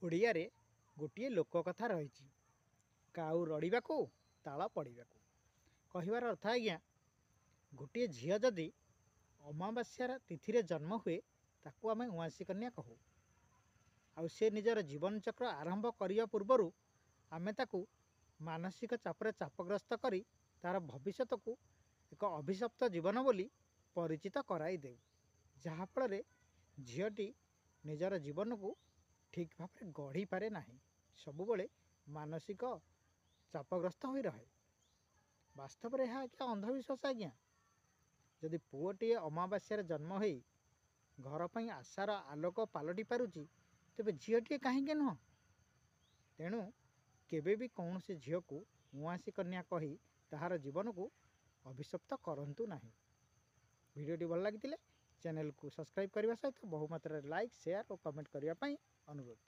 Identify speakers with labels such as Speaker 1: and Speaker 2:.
Speaker 1: ଓଡ଼ିଆରେ ଗୋଟିଏ ଲୋକ କଥା ରହିଛି, କାଉ ରଡ଼ିବାକୁ ତାଳ ପଡ଼ିବାକୁ। କହିବାର ଅର୍ଥ ଆଜ୍ଞା, ଗୋଟିଏ ଝିଅ ଯଦି ଅମାବାସ୍ୟାର ତିଥିରେ ଜନ୍ମ ହୁଏ ତାକୁ ଆମେ ଉଆଁଶୀ କନ୍ୟା କହୁ। ଆଉ ସେ ନିଜର ଜୀବନଚକ୍ର ଆରମ୍ଭ କରିବା ପୂର୍ବରୁ ଆମେ ତାକୁ ମାନସିକ ଚାପରେ ଚାପଗ୍ରସ୍ତ କରି ତାର ଭବିଷ୍ୟତକୁ ଏକ ଅଭିଶପ୍ତ ଜୀବନ ବୋଲି ପରିଚିତ କରାଇ ଦେଉ, ଯାହାଫଳରେ ଝିଅଟି ନିଜର ଜୀବନକୁ ଠିକ୍ ଭାବରେ ଗଢ଼ିପାରେ ନାହିଁ, ସବୁବେଳେ ମାନସିକ ଚାପଗ୍ରସ୍ତ ହୋଇ ରହେ। ବାସ୍ତବରେ ଏହା ଏକ ଅନ୍ଧବିଶ୍ୱାସ ଆଜ୍ଞା। ଯଦି ପୁଅଟିଏ ଅମାବାସ୍ୟାରେ ଜନ୍ମ ହୋଇ ଘର ପାଇଁ ଆଶାର ଆଲୋକ ପାଲଟି ପାରୁଛି, ତେବେ ଝିଅଟିଏ କାହିଁକି ନୁହଁ? ତେଣୁ କେବେ ବି କୌଣସି ଝିଅକୁ ଉଆଁଶୀ କନ୍ୟା କହି ତାହାର ଜୀବନକୁ ଅଭିଶପ୍ତ କରନ୍ତୁ ନାହିଁ। ଭିଡ଼ିଓଟି ଭଲ ଲାଗିଥିଲେ ଚ୍ୟାନେଲକୁ ସବସ୍କ୍ରାଇବ୍ କରିବା ସହିତ ବହୁ ମାତ୍ରାରେ ଲାଇକ୍, ସେୟାର ଓ କମେଣ୍ଟ କରିବା ପାଇଁ ଅନୁରୋଧ।